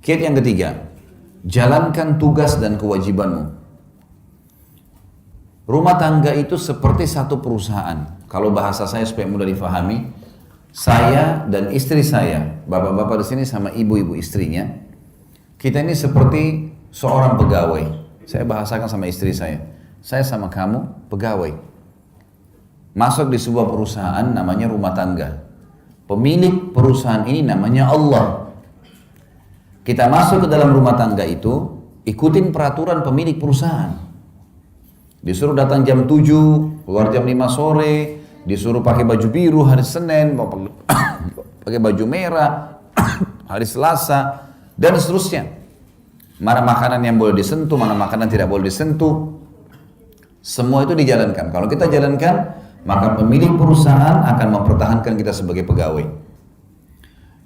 Kiat yang ketiga, jalankan tugas dan kewajibanmu. Rumah tangga itu seperti satu perusahaan. Kalau bahasa saya supaya mudah difahami, saya dan istri saya, bapak-bapak di sini sama ibu-ibu istrinya, kita ini seperti seorang pegawai. Saya bahasakan sama istri saya sama kamu pegawai. Masuk di sebuah perusahaan namanya rumah tangga. Pemilik perusahaan ini namanya Allah. Kita masuk ke dalam rumah tangga itu, ikutin peraturan pemilik perusahaan. Disuruh datang jam 7, keluar jam 5 sore, disuruh pakai baju biru hari Senin, pakai baju merah hari Selasa, dan seterusnya. Mana makanan yang boleh disentuh, mana makanan tidak boleh disentuh. Semua itu dijalankan. Kalau kita jalankan, maka pemilik perusahaan akan mempertahankan kita sebagai pegawai.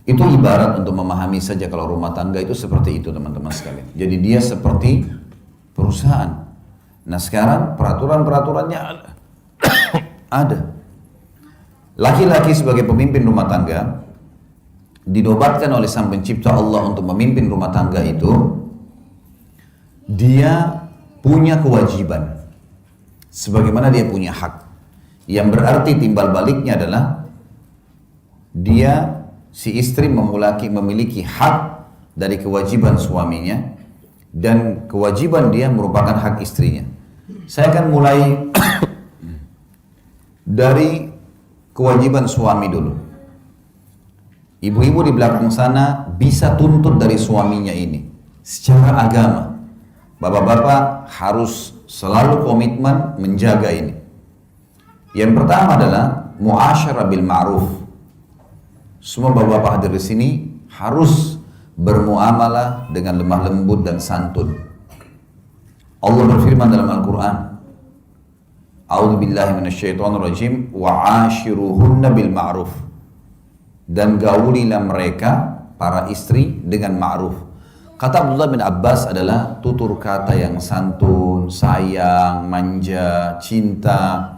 Itu ibarat untuk memahami saja kalau rumah tangga itu seperti itu teman-teman sekalian. Jadi dia seperti perusahaan. Nah sekarang peraturan-peraturannya ada. Laki-laki sebagai pemimpin rumah tangga dinobatkan oleh Sang Pencipta Allah untuk memimpin rumah tangga itu. Dia punya kewajiban sebagaimana dia punya hak. Yang berarti timbal baliknya adalah dia si istri memiliki hak dari kewajiban suaminya dan kewajiban dia merupakan hak istrinya. Saya akan mulai dari kewajiban suami dulu. Ibu-ibu di belakang sana bisa tuntut dari suaminya ini secara agama. Bapak-bapak harus selalu komitmen menjaga ini. Yang pertama adalah muasyarah bil ma'ruf. Semua bapak-bapak hadir di sini harus bermuamalah dengan lemah lembut dan santun. Allah berfirman dalam Al-Quran, A'udzu billahi minasyaitonir rajim, wa'ashiruhunna bil ma'ruf. Dan gaulilah mereka para istri dengan ma'ruf. Kata Abdullah bin Abbas adalah tutur kata yang santun, sayang, manja, cinta,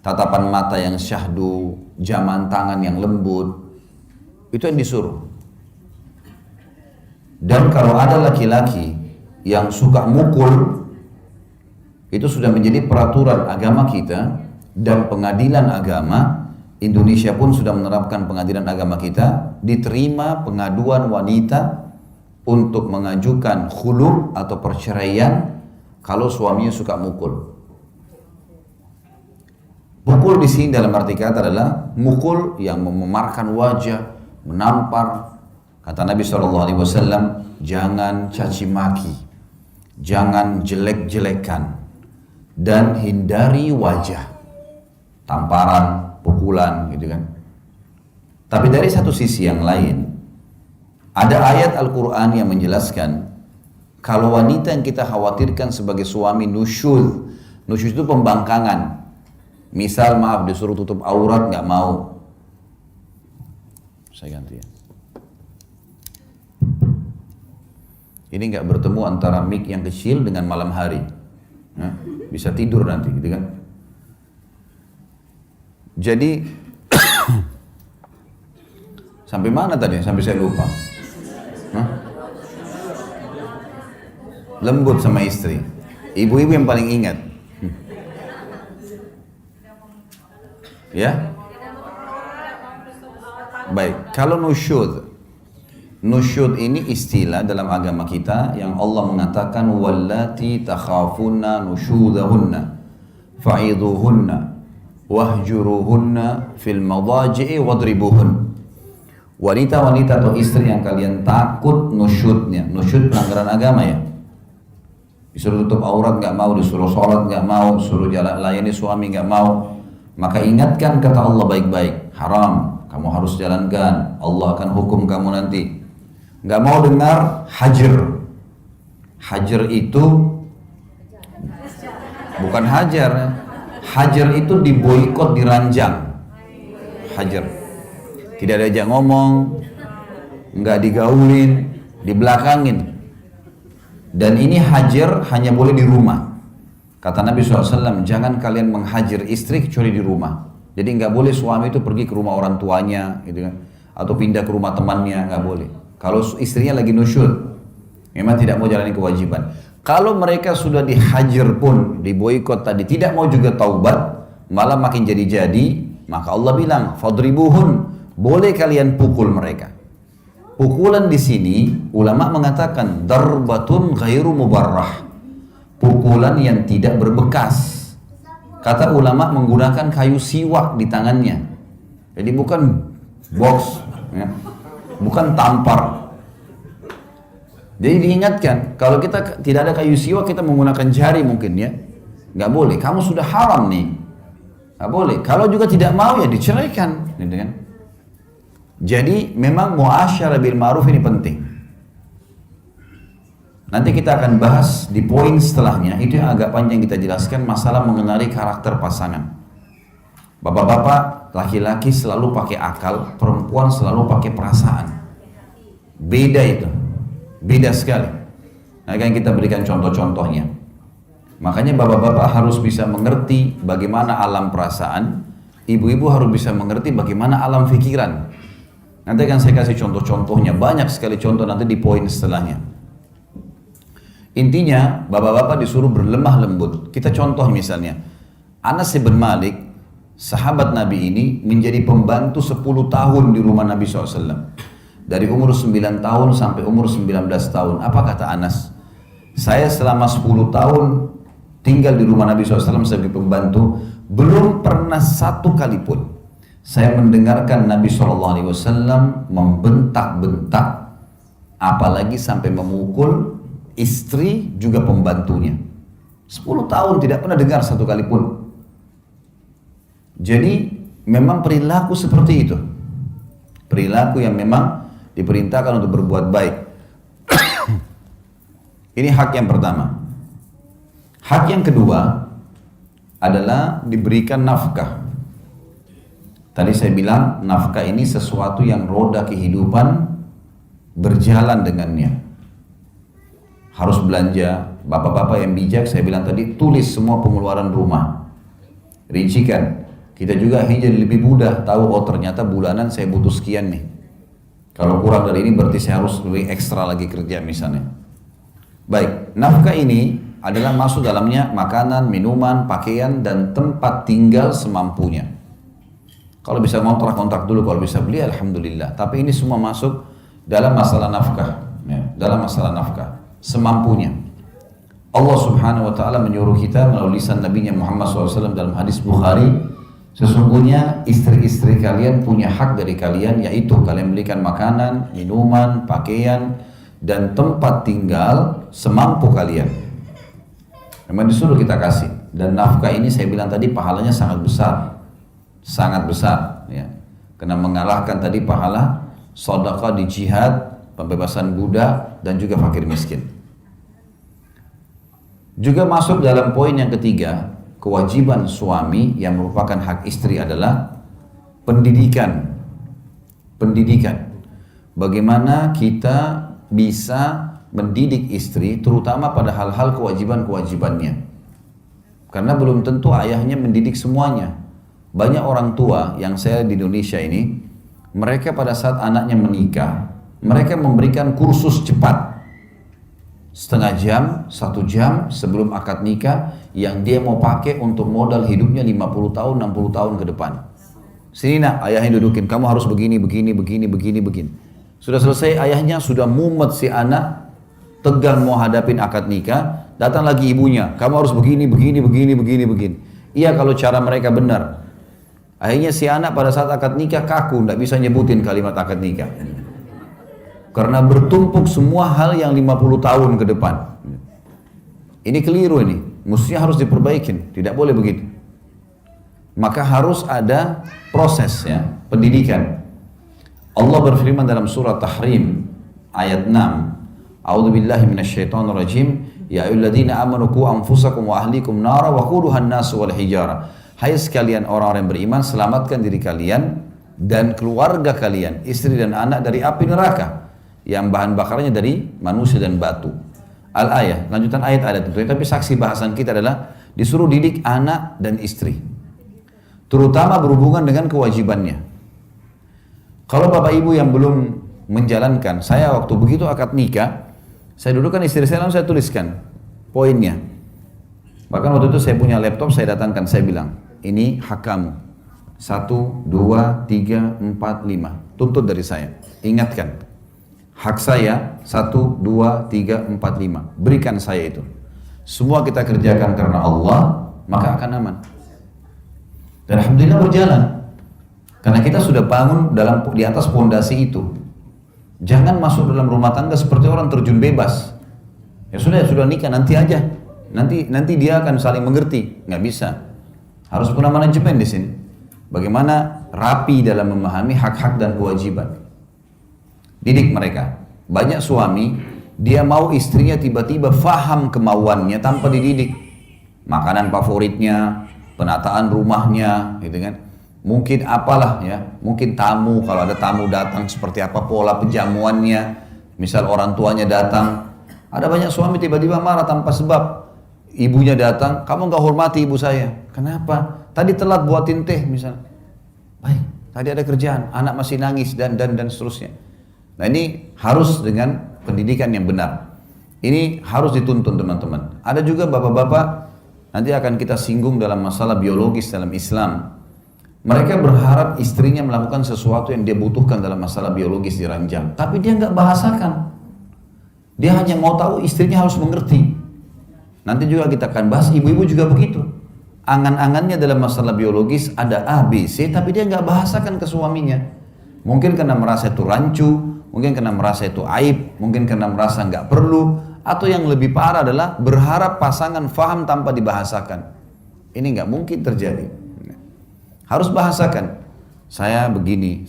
tatapan mata yang syahdu, jaman tangan yang lembut. Itu yang disuruh. Dan kalau ada laki-laki yang suka mukul, itu sudah menjadi peraturan agama kita dan pengadilan agama. Indonesia pun sudah menerapkan pengadilan agama kita, diterima pengaduan wanita untuk mengajukan khulu atau perceraian kalau suaminya suka mukul. Pukul di sini dalam arti kata adalah mukul yang memamarkan wajah, menampar. Kata Nabi SAW, jangan caci maki, jangan jelek-jelekan, dan hindari wajah, tamparan, pukulan, gitu kan. Tapi dari satu sisi yang lain, ada ayat Al-Quran yang menjelaskan kalau wanita yang kita khawatirkan sebagai suami nusyuz itu pembangkangan. Misal maaf disuruh tutup aurat nggak mau. Saya ganti ya. Ini nggak bertemu antara mic yang kecil dengan malam hari. Nah, bisa tidur nanti, gitu kan? Jadi sampai mana tadi? Sampai saya lupa. Hah? Lembut sama istri. Ibu-ibu yang paling ingat. Ya? Baik, kalau nusyud ini istilah dalam agama kita yang Allah mengatakan wallati takhafuna nusyudahunna fa'idhuhunna wahjuruhunna fil madaji'i wadribuhun. Wanita-wanita atau istri yang kalian takut nusyudnya, nusyud pelanggaran agama ya. Disuruh tutup aurat nggak mau, disuruh sholat nggak mau, disuruh jalan layani suami nggak mau. Maka ingatkan kata Allah baik-baik, haram, kamu harus jalankan, Allah akan hukum kamu nanti. Nggak mau dengar hajar. Hajar itu bukan hajar. Hajar itu diboikot, diranjang. Hajar. Tidak diajak ngomong, nggak digaulin, dibelakangin. Dan ini hajar hanya boleh di rumah. Kata Nabi SAW, jangan kalian menghajar istri kecuali di rumah. Jadi nggak boleh suami itu pergi ke rumah orang tuanya, gitu kan, atau pindah ke rumah temannya, nggak boleh. Kalau istrinya lagi nusyud, memang tidak mau jalani kewajiban. Kalau mereka sudah dihajar pun, diboikot tadi, tidak mau juga taubat, malah makin jadi-jadi, maka Allah bilang, fadribuhun, boleh kalian pukul mereka. Pukulan di sini, ulama mengatakan, darbatun ghairu mubarrah. Pukulan yang tidak berbekas. Kata ulama menggunakan kayu siwak di tangannya. Jadi bukan box, ya. Bukan tampar. Jadi diingatkan, kalau kita tidak ada kayu siwak, kita menggunakan jari mungkin ya. Nggak boleh, kamu sudah haram nih. Nggak boleh. Kalau juga tidak mau ya diceraikan. Gitu kan? Jadi memang muasyarah bil ma'ruf ini penting. Nanti kita akan bahas di poin setelahnya, itu yang agak panjang kita jelaskan, masalah mengenali karakter pasangan. Bapak-bapak, laki-laki selalu pakai akal, perempuan selalu pakai perasaan. Beda itu, beda sekali. Nah, kan kita berikan contoh-contohnya. Makanya bapak-bapak harus bisa mengerti bagaimana alam perasaan, ibu-ibu harus bisa mengerti bagaimana alam pikiran. Nanti akan saya kasih contoh-contohnya, banyak sekali contoh nanti di poin setelahnya. Intinya, bapak-bapak disuruh berlemah lembut. Kita contoh misalnya, Anas bin Malik, sahabat Nabi ini menjadi pembantu 10 tahun di rumah Nabi SAW. Dari umur 9 tahun sampai umur 19 tahun. Apa kata Anas? Saya selama 10 tahun tinggal di rumah Nabi SAW sebagai pembantu, belum pernah satu kali pun saya mendengarkan Nabi SAW membentak-bentak, apalagi sampai memukul istri juga pembantunya. 10 tahun tidak pernah dengar satu kali pun. Jadi memang perilaku seperti itu. Perilaku yang memang diperintahkan untuk berbuat baik. Ini hak yang pertama. Hak yang kedua adalah diberikan nafkah. Tadi saya bilang nafkah ini sesuatu yang roda kehidupan berjalan dengannya. Harus belanja, bapak-bapak yang bijak, saya bilang tadi, tulis semua pengeluaran rumah. Rincikan. Kita juga akhirnya jadi lebih mudah tahu, oh ternyata bulanan saya butuh sekian nih. Kalau kurang dari ini berarti saya harus lebih ekstra lagi kerja misalnya. Baik, nafkah ini adalah masuk dalamnya makanan, minuman, pakaian, dan tempat tinggal semampunya. Kalau bisa kontrak dulu, kalau bisa beli alhamdulillah. Tapi ini semua masuk dalam masalah nafkah. Ya, dalam masalah nafkah. Semampunya. Allah subhanahu wa ta'ala menyuruh kita melalui lisan Nabi Muhammad SAW dalam hadis Bukhari, sesungguhnya istri-istri kalian punya hak dari kalian, yaitu kalian belikan makanan, minuman, pakaian, dan tempat tinggal semampu kalian. Memang disuruh kita kasih. Dan nafkah ini saya bilang tadi pahalanya sangat besar. Sangat besar. Ya. Karena mengalahkan tadi pahala sedekah di jihad, pembebasan budak, dan juga fakir miskin. Juga masuk dalam poin yang ketiga, kewajiban suami yang merupakan hak istri adalah pendidikan. Pendidikan. Bagaimana kita bisa mendidik istri, terutama pada hal-hal kewajiban-kewajibannya. Karena belum tentu ayahnya mendidik semuanya. Banyak orang tua yang saya di Indonesia ini, mereka pada saat anaknya menikah, mereka memberikan kursus cepat. Setengah jam, 1 jam sebelum akad nikah yang dia mau pakai untuk modal hidupnya 50 tahun, 60 tahun ke depan. Sini nak, ayahnya dudukin, kamu harus begini. Sudah selesai, ayahnya sudah mumet si anak, tegang mau hadapin akad nikah, datang lagi ibunya, kamu harus begini. Iya kalau cara mereka benar. Akhirnya si anak pada saat akad nikah kaku, tidak bisa nyebutin kalimat akad nikah. Karena bertumpuk semua hal yang 50 tahun ke depan. Ini keliru ini. Mestinya harus diperbaikin. Tidak boleh begitu. Maka harus ada proses ya, pendidikan. Allah berfirman dalam surah Tahrim ayat 6. A'udzubillahi minasyaitonirrajim. Ya ayyuhalladzina amanu qu anfusakum wa ahlikum nara wa quduhan nasu wal hijara. Hai sekalian orang-orang yang beriman, selamatkan diri kalian dan keluarga kalian, istri dan anak dari api neraka yang bahan bakarnya dari manusia dan batu. Al-ayah, lanjutan ayat ada tentunya, tapi saksi bahasan kita adalah disuruh didik anak dan istri, terutama berhubungan dengan kewajibannya. Kalau bapak ibu yang belum menjalankan. Saya waktu begitu akad nikah, saya dudukkan istri saya lalu saya tuliskan poinnya. Bahkan waktu itu saya punya laptop, saya datangkan, saya bilang, ini hak kamu. 1, 2, 3, 4, 5. Tuntut dari saya. Ingatkan. Hak saya 1, 2, 3, 4, 5. Berikan saya itu. Semua kita kerjakan karena Allah, maka akan aman. Dan alhamdulillah berjalan. Karena kita sudah bangun di atas pondasi itu. Jangan masuk dalam rumah tangga seperti orang terjun bebas. Ya sudah nikah nanti aja. Nanti dia akan saling mengerti. Nggak bisa. Harus punya manajemen di sini. Bagaimana rapi dalam memahami hak-hak dan kewajiban. Didik mereka. Banyak suami, dia mau istrinya tiba-tiba faham kemauannya tanpa dididik. Makanan favoritnya, penataan rumahnya, gitu kan. Mungkin apalah ya, mungkin tamu, kalau ada tamu datang seperti apa pola penjamuannya. Misal orang tuanya datang, ada banyak suami tiba-tiba marah tanpa sebab. Ibunya datang, kamu nggak hormati ibu saya. Kenapa? Tadi telat buatin teh misal. Baik, tadi ada kerjaan, anak masih nangis dan seterusnya. Nah ini harus dengan pendidikan yang benar. Ini harus dituntun teman-teman. Ada juga bapak-bapak, nanti akan kita singgung dalam masalah biologis dalam Islam. Mereka berharap istrinya melakukan sesuatu yang dia butuhkan dalam masalah biologis diranjang. Tapi dia nggak bahasakan. Dia hanya mau tahu istrinya harus mengerti. Nanti juga kita akan bahas, ibu-ibu juga begitu. Angan-angannya dalam masalah biologis ada A, B, C, tapi dia nggak bahasakan ke suaminya. Mungkin karena merasa itu rancu, mungkin karena merasa itu aib, mungkin karena merasa nggak perlu, atau yang lebih parah adalah berharap pasangan faham tanpa dibahasakan. Ini nggak mungkin terjadi. Harus bahasakan. Saya begini.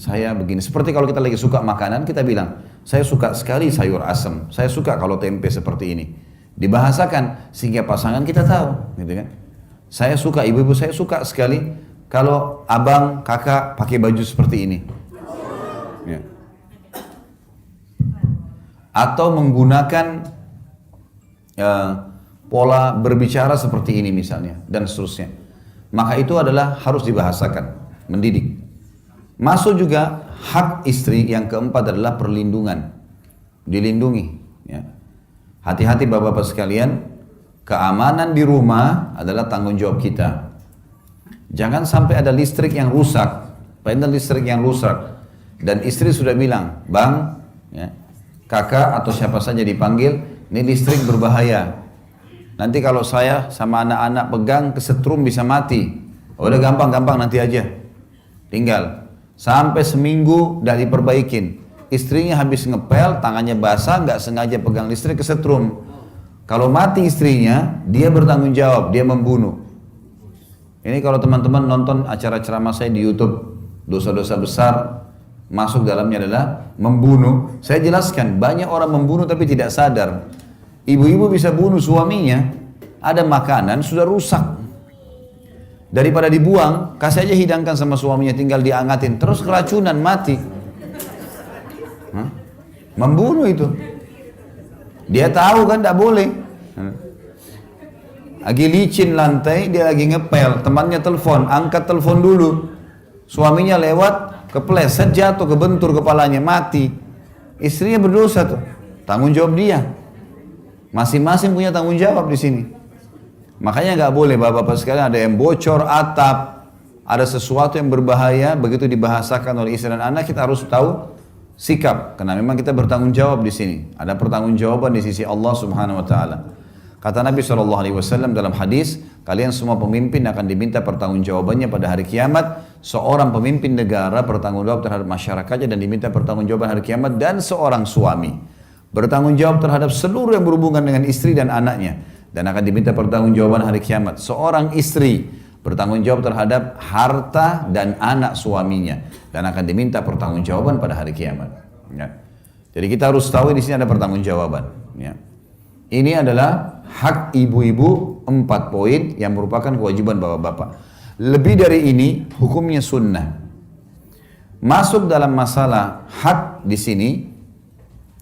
Seperti kalau kita lagi suka makanan, kita bilang, saya suka sekali sayur asam, saya suka kalau tempe seperti ini. Dibahasakan sehingga pasangan kita tahu, gitu kan? Saya suka, ibu-ibu saya suka sekali kalau abang, kakak pakai baju seperti ini. Ya. Atau menggunakan pola berbicara seperti ini misalnya dan seterusnya. Maka itu adalah harus dibahasakan, mendidik. Masuk juga hak istri yang keempat adalah perlindungan, dilindungi. Ya. Hati-hati bapak-bapak sekalian, keamanan di rumah adalah tanggung jawab kita. Jangan sampai ada listrik yang rusak, panel listrik yang rusak, dan istri sudah bilang, bang, ya, kakak atau siapa saja dipanggil, ini listrik berbahaya. Nanti kalau saya sama anak-anak pegang kesetrum bisa mati. Oh, udah gampang nanti aja. Tinggal sampai seminggu udah diperbaikin. Istrinya habis ngepel, tangannya basah, nggak sengaja pegang listrik kesetrum. Kalau mati istrinya, dia bertanggung jawab, dia membunuh. Ini kalau teman-teman nonton acara ceramah saya di YouTube, dosa-dosa besar masuk dalamnya adalah membunuh. Saya jelaskan, banyak orang membunuh tapi tidak sadar. Ibu-ibu bisa bunuh suaminya, ada makanan sudah rusak. Daripada dibuang, kasih aja hidangkan sama suaminya, tinggal diangatin, terus keracunan mati. Membunuh itu. Dia tahu kan tidak boleh. Lagi licin lantai, dia lagi ngepel, temannya telepon, angkat telepon dulu. Suaminya lewat, kepleset, jatuh, kebentur kepalanya, mati. Istrinya berdosa tuh. Tanggung jawab dia. Masing-masing punya tanggung jawab di sini. Makanya nggak boleh bapak-bapak sekalian ada yang bocor atap, ada sesuatu yang berbahaya, begitu dibahasakan oleh istri dan anak kita harus tahu sikap, karena memang kita bertanggung jawab di sini. Ada pertanggungjawaban di sisi Allah Subhanahu wa taala. Kata Nabi SAW dalam hadis, kalian semua pemimpin akan diminta pertanggungjawabannya pada hari kiamat. Seorang pemimpin negara bertanggung jawab terhadap masyarakatnya dan diminta pertanggungjawaban hari kiamat, dan seorang suami bertanggung jawab terhadap seluruh yang berhubungan dengan istri dan anaknya dan akan diminta pertanggungjawaban hari kiamat. Seorang istri bertanggung jawab terhadap harta dan anak suaminya dan akan diminta pertanggungjawaban pada hari kiamat. Ya. Jadi kita harus tahu di sini ada pertanggungjawaban. Ya. Ini adalah hak ibu-ibu 4 poin yang merupakan kewajiban bapak-bapak. Lebih dari ini hukumnya sunnah. Masuk dalam masalah hak di sini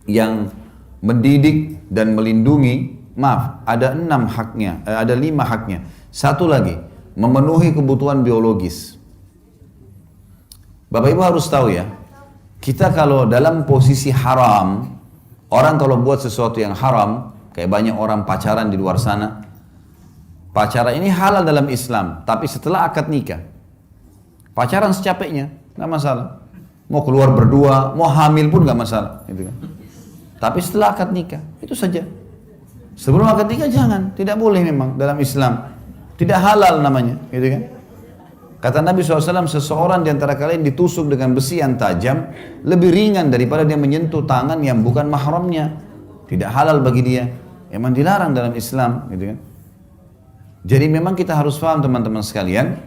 yang mendidik dan melindungi. Maaf, ada 6 haknya, ada 5 haknya. Satu lagi, memenuhi kebutuhan biologis. Bapak Ibu harus tahu ya, Kita kalau dalam posisi haram, orang kalau buat sesuatu yang haram, kayak banyak orang pacaran di luar sana. Pacaran ini halal dalam Islam, tapi setelah akad nikah. Pacaran secapeknya, nggak masalah. Mau keluar berdua, mau hamil pun nggak masalah. Gitu kan. Tapi setelah akad nikah, itu saja. Sebelum akad nikah jangan, tidak boleh memang dalam Islam. Tidak halal namanya, gitu kan. Kata Nabi SAW, seseorang di antara kalian ditusuk dengan besi yang tajam lebih ringan daripada dia menyentuh tangan yang bukan mahramnya. Tidak halal bagi dia. Emang dilarang dalam Islam, gitu kan. Jadi memang kita harus paham teman-teman sekalian,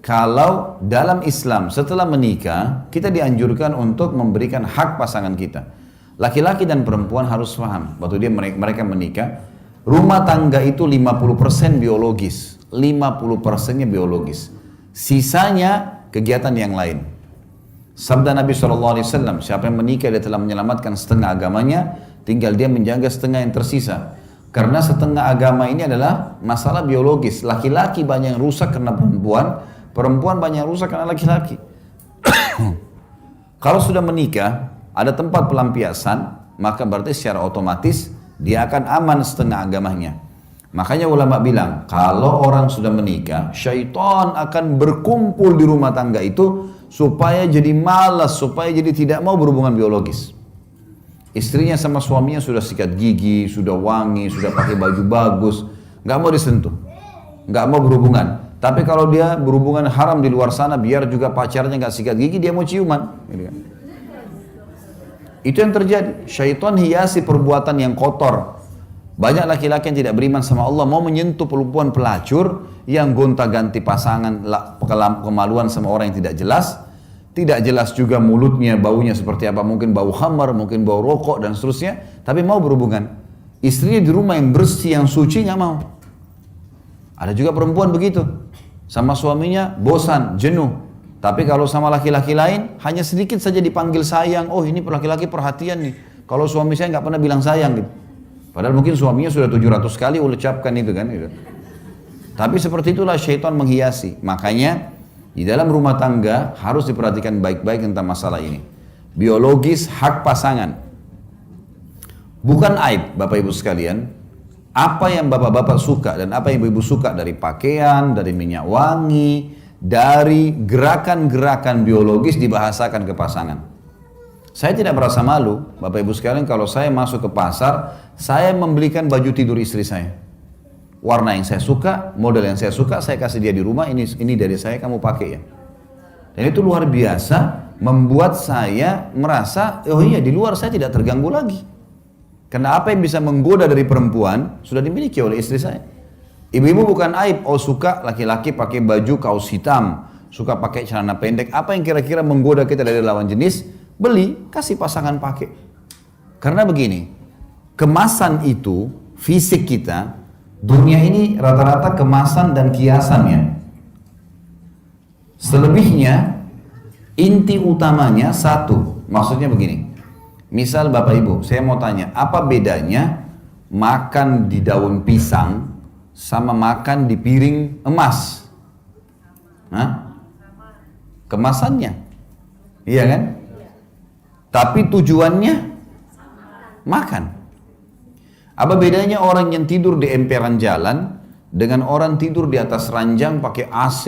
kalau dalam Islam setelah menikah, kita dianjurkan untuk memberikan hak pasangan kita. Laki-laki dan perempuan harus paham, waktu mereka menikah, rumah tangga itu 50% biologis, 50%-nya biologis. Sisanya kegiatan yang lain. Sabda Nabi SAW, siapa yang menikah dia telah menyelamatkan setengah agamanya, tinggal dia menjaga setengah yang tersisa. Karena setengah agama ini adalah masalah biologis. Laki-laki banyak yang rusak karena perempuan, perempuan banyak yang rusak karena laki-laki. Kalau sudah menikah, ada tempat pelampiasan, maka berarti secara otomatis dia akan aman setengah agamanya. Makanya ulama bilang, kalau orang sudah menikah, syaitan akan berkumpul di rumah tangga itu supaya jadi malas, supaya jadi tidak mau berhubungan biologis. Istrinya sama suaminya sudah sikat gigi, sudah wangi, sudah pakai baju bagus, nggak mau disentuh, nggak mau berhubungan. Tapi kalau dia berhubungan haram di luar sana, biar juga pacarnya nggak sikat gigi, dia mau ciuman. Itu yang terjadi. Syaitan hiasi perbuatan yang kotor. Banyak laki-laki yang tidak beriman sama Allah mau menyentuh perempuan pelacur yang gonta-ganti pasangan, kemaluan sama orang yang tidak jelas. Tidak jelas juga mulutnya, baunya seperti apa. Mungkin bau khamar, mungkin bau rokok dan seterusnya. Tapi mau berhubungan. Istrinya di rumah yang bersih, yang suci nggak mau. Ada juga perempuan begitu. Sama suaminya bosan, jenuh. Tapi kalau sama laki-laki lain, hanya sedikit saja dipanggil sayang. Oh ini laki-laki perhatian nih. Kalau suami saya nggak pernah bilang sayang gitu. Padahal mungkin suaminya sudah 700 kali ucapkan itu kan. Gitu. Tapi seperti itulah syaitan menghiasi. Makanya di dalam rumah tangga harus diperhatikan baik-baik tentang masalah ini. Biologis hak pasangan. Bukan aib Bapak Ibu sekalian. Apa yang bapak-bapak suka dan apa yang ibu-ibu suka dari pakaian, dari minyak wangi, dari gerakan-gerakan biologis dibahasakan ke pasangan. Saya tidak merasa malu, Bapak Ibu sekalian, kalau saya masuk ke pasar, saya membelikan baju tidur istri saya. Warna yang saya suka, model yang saya suka, saya kasih dia di rumah, ini dari saya, kamu pakai ya. Dan itu luar biasa, membuat saya merasa, oh iya di luar saya tidak terganggu lagi. Karena apa yang bisa menggoda dari perempuan, sudah dimiliki oleh istri saya. Ibu-ibu bukan aib, oh suka laki-laki pakai baju kaos hitam, suka pakai celana pendek, apa yang kira-kira menggoda kita dari lawan jenis, beli, kasih pasangan pakai. Karena begini, kemasan itu, fisik kita, dunia ini rata-rata kemasan dan kiasannya. Selebihnya, inti utamanya satu, maksudnya begini. Misal Bapak Ibu, saya mau tanya, apa bedanya makan di daun pisang sama makan di piring emas? Hah? Kemasannya, iya kan? Tapi tujuannya makan. Apa bedanya orang yang tidur di emperan jalan dengan orang tidur di atas ranjang pakai AC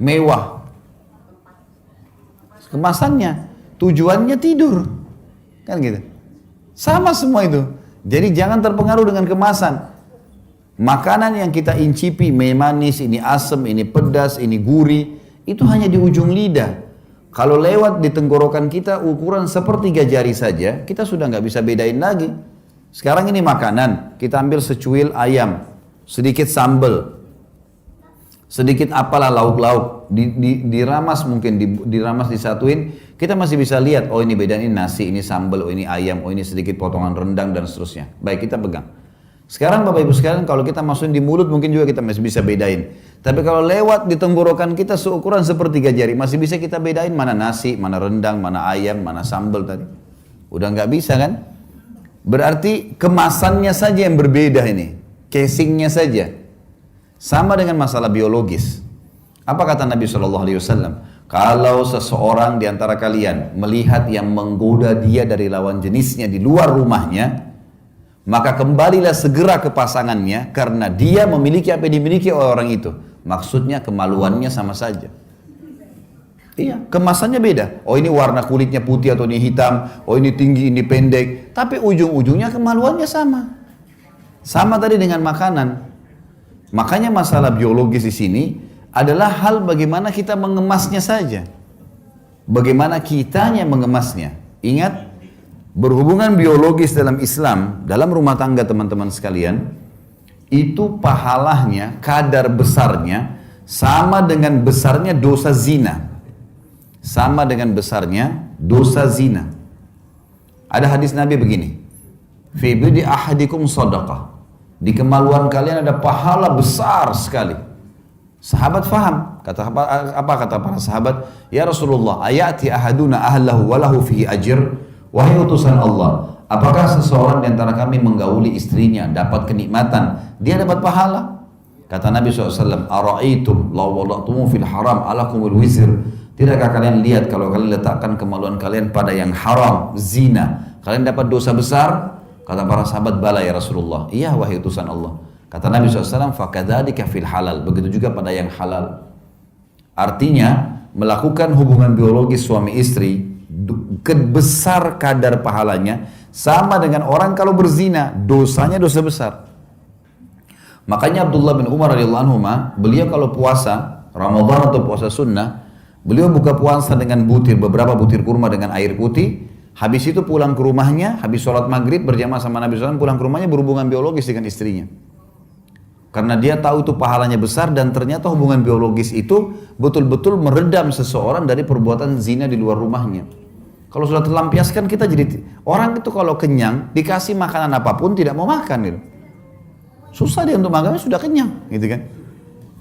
mewah? Kemasannya, tujuannya tidur. Kan gitu. Sama semua itu. Jadi jangan terpengaruh dengan kemasan. Makanan yang kita incipi, manis, ini asam, ini pedas, ini gurih, itu hanya di ujung lidah. Kalau lewat di tenggorokan kita ukuran sepertiga jari saja, kita sudah nggak bisa bedain lagi. Sekarang ini makanan, kita ambil secuil ayam, sedikit sambal, sedikit apalah lauk-lauk, diramas mungkin, diramas disatuin, kita masih bisa lihat, oh ini bedain, ini nasi, ini sambal, oh ini ayam, oh ini sedikit potongan rendang dan seterusnya. Baik, kita pegang. Sekarang Bapak Ibu sekalian, kalau kita masukin di mulut mungkin juga kita masih bisa bedain. Tapi kalau lewat di tenggorokan kita seukuran sepertiga jari, masih bisa kita bedain mana nasi, mana rendang, mana ayam, mana sambal tadi. Udah nggak bisa kan? Berarti kemasannya saja yang berbeda ini, casingnya saja. Sama dengan masalah biologis. Apa kata Nabi SAW? Kalau seseorang di antara kalian melihat yang menggoda dia dari lawan jenisnya di luar rumahnya, maka kembalilah segera ke pasangannya karena dia memiliki apa yang dimiliki oleh orang itu. Maksudnya kemaluannya sama saja. Iya, kemasannya beda. Oh ini warna kulitnya putih atau ini hitam, oh ini tinggi, ini pendek. Tapi ujung-ujungnya kemaluannya sama. Sama tadi dengan makanan. Makanya masalah biologis di sini adalah hal bagaimana kita mengemasnya saja. Bagaimana kitanya mengemasnya. Ingat, berhubungan biologis dalam Islam, dalam rumah tangga teman-teman sekalian, itu pahalanya, kadar besarnya, sama dengan besarnya dosa zina. Sama dengan besarnya dosa zina. Ada hadis Nabi begini, fi bidi ahadikum sadaqah. Di kemaluan kalian ada pahala besar sekali. Sahabat faham, apa kata para sahabat? Ya Rasulullah, ayati ahaduna ahlahu walahu fihi ajr. Wahai utusan Allah, apakah seseorang di antara kami menggauli istrinya dapat kenikmatan, dia dapat pahala? Kata Nabi SAW, ara'aitum law wada'tumu fil haram alakumul wizr. Tidakkah kalian lihat kalau kalian letakkan kemaluan kalian pada yang haram, zina, kalian dapat dosa besar? Kata para sahabat, bala ya Rasulullah. Iya wahai utusan Allah. Kata Nabi SAW, fakadzalika fil halal. Begitu juga pada yang halal. Artinya, melakukan hubungan biologis suami istri, besar kadar pahalanya, sama dengan orang kalau berzina, dosanya dosa besar. Makanya Abdullah bin Umar radhiyallahu anhu, beliau kalau puasa, Ramadan atau puasa sunnah, beliau buka puasa dengan beberapa butir kurma dengan air putih, habis itu pulang ke rumahnya, habis sholat maghrib berjamaah sama Nabi SAW, pulang ke rumahnya berhubungan biologis dengan istrinya. Karena dia tahu itu pahalanya besar dan ternyata hubungan biologis itu betul-betul meredam seseorang dari perbuatan zina di luar rumahnya. Kalau sudah terlampiaskan kita jadi, orang itu kalau kenyang, dikasih makanan apapun tidak mau makan gitu. Susah dia untuk makan, sudah kenyang gitu kan.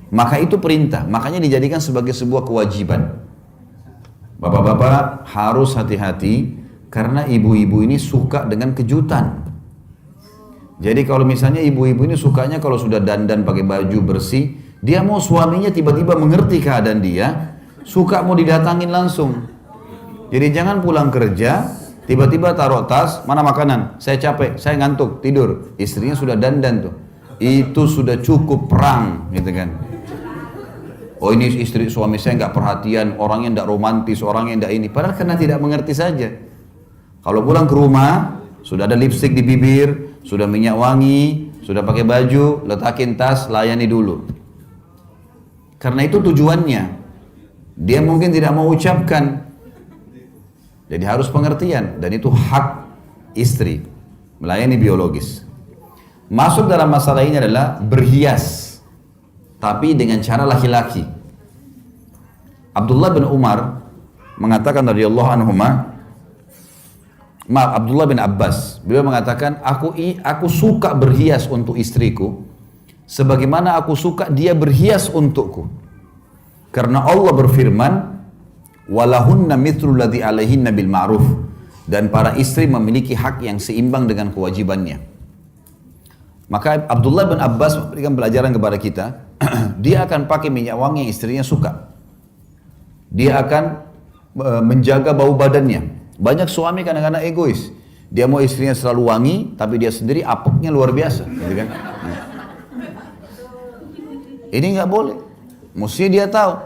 Maka itu perintah, makanya dijadikan sebagai sebuah kewajiban. Bapak-bapak harus hati-hati karena ibu-ibu ini suka dengan kejutan. Jadi kalau misalnya ibu-ibu ini sukanya kalau sudah dandan pakai baju bersih, dia mau suaminya tiba-tiba mengerti keadaan dia, suka mau didatangin langsung. Jadi jangan pulang kerja, tiba-tiba taruh tas, mana makanan, saya capek, saya ngantuk, tidur. Istrinya sudah dandan tuh, itu sudah cukup perang gitu kan. Oh ini istri suami saya nggak perhatian, orangnya nggak romantis, orangnya nggak ini. Padahal karena tidak mengerti saja. Kalau pulang ke rumah, sudah ada lipstik di bibir, sudah minyak wangi, sudah pakai baju, letakin tas, layani dulu. Karena itu tujuannya. Dia mungkin tidak mau ucapkan. Jadi harus pengertian. Dan itu hak istri. Melayani biologis. Masuk dalam masalah ini adalah berhias. Tapi dengan cara laki-laki. Abdullah bin Umar mengatakan radhiyallahu anhuma, Abdullah bin Abbas, beliau mengatakan, aku suka berhias untuk istriku, sebagaimana aku suka dia berhias untukku. Karena Allah berfirman, walahunna mithlu ladzi alaihinna bil ma'ruf, dan para istri memiliki hak yang seimbang dengan kewajibannya. Maka Abdullah bin Abbas memberikan pelajaran kepada kita, dia akan pakai minyak wangi yang istrinya suka. Dia akan menjaga bau badannya. Banyak suami kadang-kadang egois. Dia mau istrinya selalu wangi, tapi dia sendiri apeknya luar biasa, gitu kan? Ini nggak boleh. Mesti dia tahu.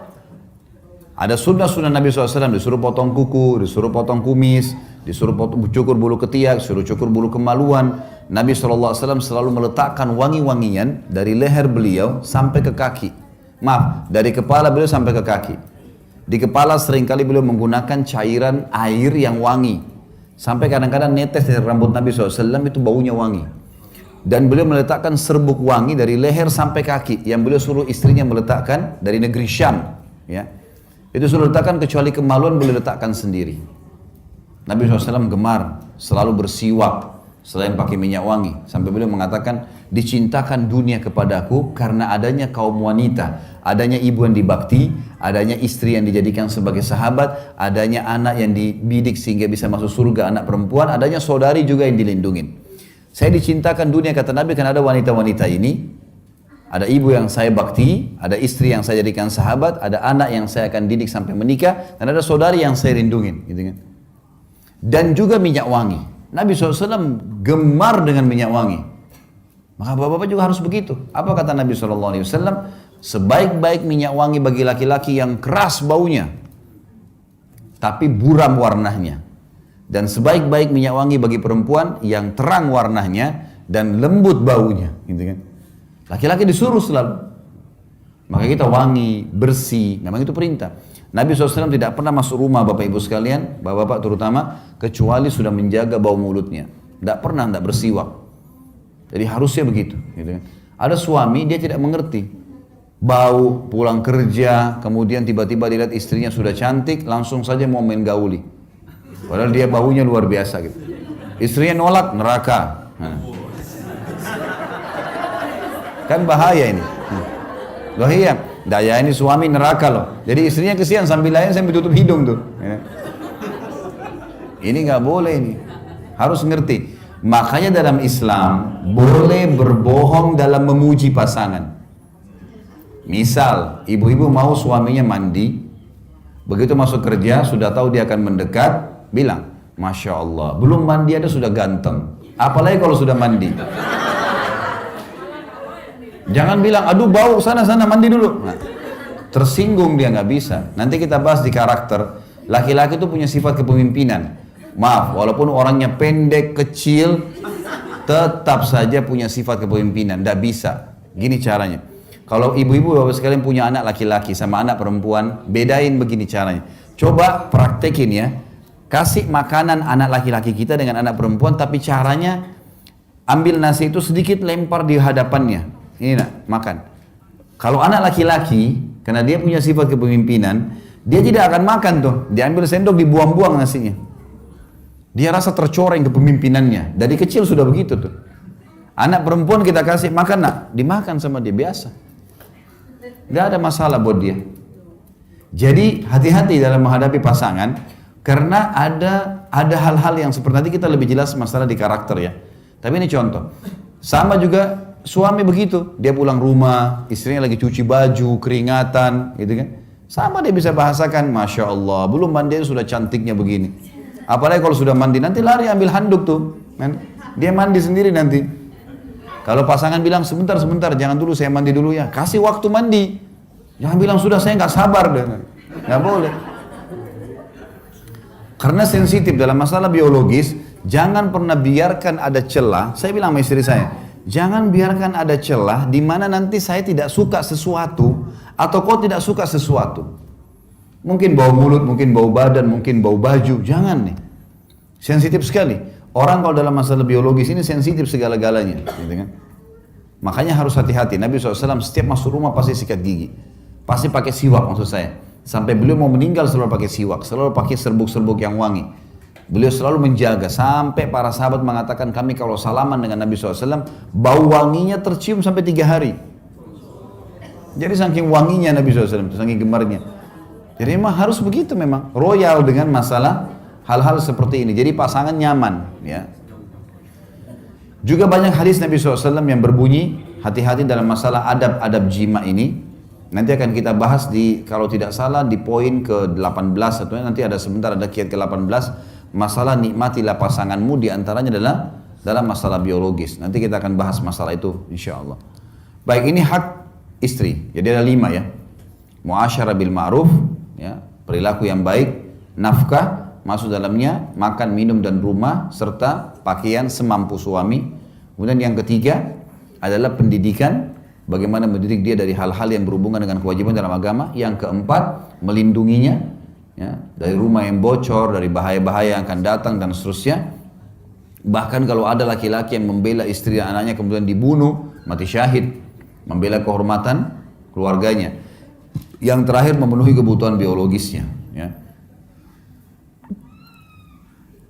Ada sunnah Nabi SAW, disuruh potong kuku, disuruh potong kumis, disuruh cukur bulu ketiak, disuruh cukur bulu kemaluan. Nabi SAW selalu meletakkan wangi-wangian dari leher beliau sampai ke kaki. Maaf, dari kepala beliau sampai ke kaki. Di kepala seringkali beliau menggunakan cairan air yang wangi. Sampai kadang-kadang netes dari rambut Nabi SAW itu baunya wangi. Dan beliau meletakkan serbuk wangi dari leher sampai kaki. Yang beliau suruh istrinya meletakkan dari negeri Syam. Ya. Itu suruh letakkan, kecuali kemaluan beliau letakkan sendiri. Nabi SAW gemar selalu bersiwak selain pakai minyak wangi. Sampai beliau mengatakan, dicintakan dunia kepadaku karena adanya kaum wanita, adanya ibu yang dibakti, adanya istri yang dijadikan sebagai sahabat, adanya anak yang dibidik sehingga bisa masuk surga, anak perempuan, adanya saudari juga yang dilindungi. Saya dicintakan dunia, kata Nabi, karena ada wanita-wanita ini. Ada ibu yang saya bakti, ada istri yang saya jadikan sahabat, ada anak yang saya akan didik sampai menikah, dan ada saudari yang saya lindungin. Gitu kan. Dan juga minyak wangi. Nabi SAW gemar dengan minyak wangi. Maka bapak-bapak juga harus begitu. Apa kata Nabi SAW? Sebaik-baik minyak wangi bagi laki-laki yang keras baunya, tapi buram warnanya. Dan sebaik-baik minyak wangi bagi perempuan yang terang warnanya dan lembut baunya. Gitu kan. Laki-laki disuruh selalu. Maka kita wangi, bersih, memang itu perintah. Nabi SAW tidak pernah masuk rumah Bapak Ibu sekalian, Bapak-Bapak terutama, kecuali sudah menjaga bau mulutnya. Tidak pernah tidak bersiwak. Jadi harusnya begitu. Gitu kan. Ada suami, dia tidak mengerti. Bau, pulang kerja, kemudian tiba-tiba dilihat istrinya sudah cantik, langsung saja mau main gauli. Padahal dia baunya luar biasa gitu. Istrinya nolak, neraka. Kan bahaya ini. Loh iya, daya ini suami neraka loh. Jadi istrinya kesian sambil lain sambil tutup hidung tuh. Ini nggak boleh ini. Harus ngerti. Makanya dalam Islam boleh berbohong dalam memuji pasangan. Misal, ibu-ibu mau suaminya mandi, begitu masuk kerja sudah tahu dia akan mendekat, bilang, Masya Allah, belum mandi ada sudah ganteng. Apalagi kalau sudah mandi. Jangan bilang, aduh bau, sana mandi dulu. Nah, tersinggung dia, nggak bisa. Nanti kita bahas di karakter. Laki-laki itu punya sifat kepemimpinan. Maaf, walaupun orangnya pendek, kecil, tetap saja punya sifat kepemimpinan. Nggak bisa. Gini caranya. Kalau ibu-ibu bapak sekalian punya anak laki-laki sama anak perempuan, bedain begini caranya. Coba praktekin ya. Kasih makanan anak laki-laki kita dengan anak perempuan, tapi caranya ambil nasi itu sedikit lempar di hadapannya. Ini nak, makan. Kalau anak laki-laki, karena dia punya sifat kepemimpinan, dia tidak akan makan tuh. Dia ambil sendok, dibuang-buang nasinya. Dia rasa tercoreng kepemimpinannya. Dari kecil sudah begitu tuh. Anak perempuan kita kasih makan nak, dimakan sama dia biasa. Gak ada masalah buat dia. Jadi hati-hati dalam menghadapi pasangan, karena ada hal-hal yang seperti nanti kita lebih jelas masalah di karakter ya. Tapi ini contoh. Sama juga suami begitu, dia pulang rumah, istrinya lagi cuci baju, keringatan, gitu kan. Sama dia bisa bahasakan, Masya Allah, belum mandi sudah cantiknya begini. Apalagi kalau sudah mandi, nanti lari ambil handuk tuh. Dia mandi sendiri nanti. Kalau pasangan bilang, sebentar, jangan dulu, saya mandi dulu ya. Kasih waktu mandi. Jangan bilang, sudah saya nggak sabar. Nggak boleh. Karena sensitif dalam masalah biologis, jangan pernah biarkan ada celah. Saya bilang sama istri saya, jangan biarkan ada celah di mana nanti saya tidak suka sesuatu atau kau tidak suka sesuatu. Mungkin bau mulut, mungkin bau badan, mungkin bau baju. Jangan nih. Sensitif sekali. Orang kalau dalam masalah biologis ini sensitif segala-galanya. Gitu kan? Makanya harus hati-hati. Nabi SAW setiap masuk rumah pasti sikat gigi. Pasti pakai siwak maksud saya. Sampai beliau mau meninggal selalu pakai siwak. Selalu pakai serbuk-serbuk yang wangi. Beliau selalu menjaga. Sampai para sahabat mengatakan kami kalau salaman dengan Nabi SAW, bau wanginya tercium sampai 3 hari. Jadi saking wanginya Nabi SAW, saking gemarnya. Jadi memang harus begitu memang. Royal dengan masalah hal-hal seperti ini. Jadi pasangan nyaman. Ya. Juga banyak hadis Nabi SAW yang berbunyi, hati-hati dalam masalah adab-adab jima ini. Nanti akan kita bahas di, kalau tidak salah, di poin ke-18 atau nanti ada sebentar ada kiat ke-18. Masalah nikmatilah pasanganmu diantaranya adalah dalam masalah biologis. Nanti kita akan bahas masalah itu insya Allah. Baik, ini hak istri. Jadi ada 5 ya. Muasyarah bil ma'ruf, ya, perilaku yang baik, nafkah, masuk dalamnya makan, minum dan rumah, serta pakaian semampu suami. Kemudian yang ketiga adalah pendidikan, bagaimana mendidik dia dari hal-hal yang berhubungan dengan kewajiban dalam agama. Yang keempat, melindunginya ya, dari rumah yang bocor, dari bahaya-bahaya yang akan datang dan seterusnya. Bahkan kalau ada laki-laki yang membela istri dan anaknya kemudian dibunuh, mati syahid, membela kehormatan keluarganya. Yang terakhir, memenuhi kebutuhan biologisnya ya.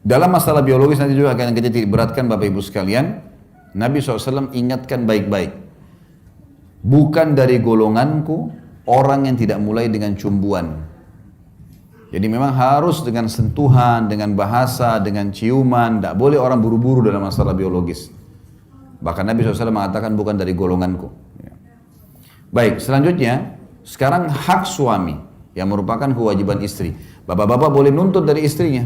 Dalam masalah biologis nanti juga akan kita beratkan Bapak Ibu sekalian. Nabi SAW ingatkan baik-baik, bukan dari golonganku orang yang tidak mulai dengan cumbuan. Jadi memang harus dengan sentuhan, dengan bahasa, dengan ciuman. Tidak boleh orang buru-buru dalam masalah biologis. Bahkan Nabi SAW mengatakan bukan dari golonganku. Baik, selanjutnya sekarang hak suami yang merupakan kewajiban istri. Bapak-bapak boleh nuntut dari istrinya.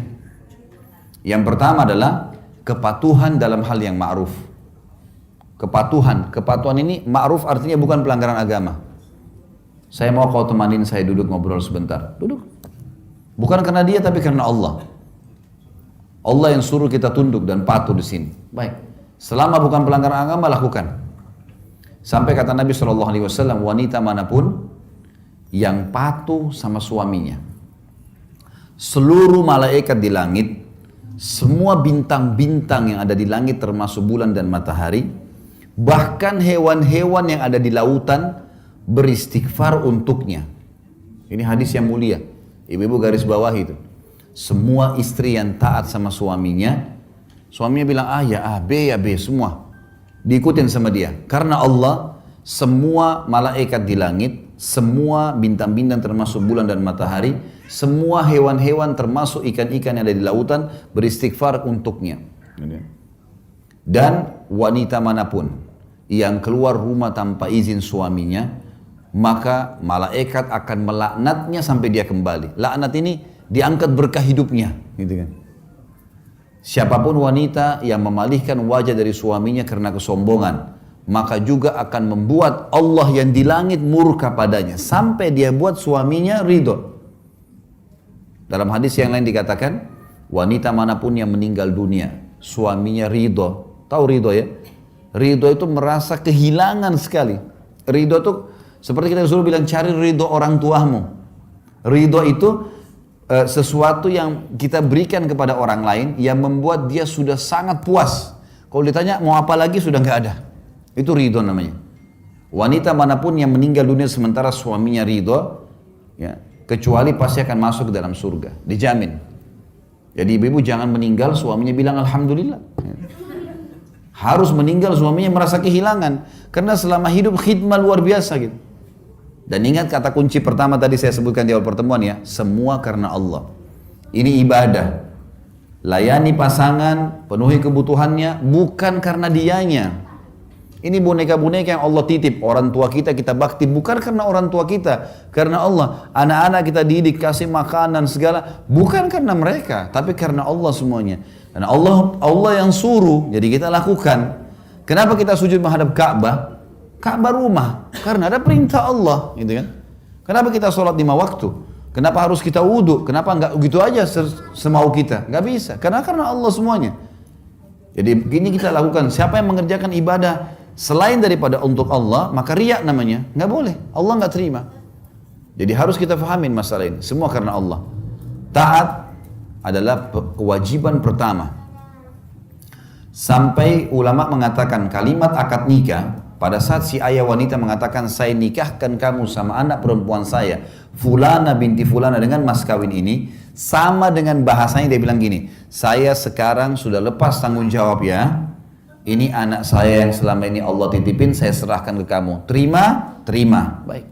Yang pertama adalah kepatuhan dalam hal yang ma'ruf. Kepatuhan ini ma'ruf artinya bukan pelanggaran agama. Saya mau kau temanin saya duduk ngobrol sebentar. Duduk. Bukan karena dia tapi karena Allah. Allah yang suruh kita tunduk dan patuh di sini. Baik. Selama bukan pelanggaran agama lakukan. Sampai kata Nabi SAW, wanita manapun yang patuh sama suaminya, seluruh malaikat di langit, semua bintang-bintang yang ada di langit termasuk bulan dan matahari, bahkan hewan-hewan yang ada di lautan beristighfar untuknya. Ini hadis yang mulia. Ibu-ibu garis bawah itu. Semua istri yang taat sama suaminya bilang A ya A, B ya B, semua diikutin sama dia. Karena Allah, semua malaikat di langit, semua bintang-bintang termasuk bulan dan matahari, semua hewan-hewan termasuk ikan-ikan yang ada di lautan beristighfar untuknya. Dan wanita manapun yang keluar rumah tanpa izin suaminya, maka malaikat akan melaknatnya sampai dia kembali. Laknat ini diangkat berkah hidupnya, gitu kan. Siapapun wanita yang memalihkan wajah dari suaminya karena kesombongan, maka juga akan membuat Allah yang di langit murka padanya sampai dia buat suaminya ridho. Dalam hadis yang lain dikatakan, wanita manapun yang meninggal dunia, suaminya ridho. Tahu ridho ya? Ridho itu merasa kehilangan sekali. Ridho itu seperti kita disuruh bilang, cari ridho orang tuamu. Ridho itu sesuatu yang kita berikan kepada orang lain yang membuat dia sudah sangat puas. Kalau ditanya mau apa lagi sudah nggak ada. Itu ridho namanya. Wanita manapun yang meninggal dunia sementara suaminya ridho, ya, kecuali pasti akan masuk ke dalam surga, dijamin. Jadi ibu-ibu jangan meninggal suaminya bilang alhamdulillah. Harus meninggal suaminya merasa kehilangan, karena selama hidup khidmah luar biasa gitu. Dan ingat kata kunci pertama tadi saya sebutkan di awal pertemuan ya, semua karena Allah. Ini ibadah. Layani pasangan, penuhi kebutuhannya, bukan karena dianya. Ini boneka-boneka yang Allah titip. Orang tua kita bakti, bukan karena orang tua kita, karena Allah. Anak-anak kita didik, kasih makanan segala, bukan karena mereka, tapi karena Allah semuanya. Dan Allah yang suruh, jadi kita lakukan. Kenapa kita sujud menghadap Ka'bah? Ka'bah rumah, karena ada perintah Allah, gitu kan? Kenapa kita sholat 5 waktu? Kenapa harus kita wudhu? Kenapa nggak gitu aja semau kita? Nggak bisa, karena Allah semuanya. Jadi begini kita lakukan. Siapa yang mengerjakan ibadah selain daripada untuk Allah, maka riya namanya, nggak boleh. Allah nggak terima. Jadi harus kita fahamin masalah ini. Semua karena Allah. Taat adalah kewajiban pertama. Sampai ulama mengatakan kalimat akad nikah. Pada saat si ayah wanita mengatakan, saya nikahkan kamu sama anak perempuan saya, Fulana binti Fulana, dengan mas kawin ini, sama dengan bahasanya dia bilang gini, saya sekarang sudah lepas tanggung jawab ya, ini anak saya yang selama ini Allah titipin, saya serahkan ke kamu, terima, terima, baik.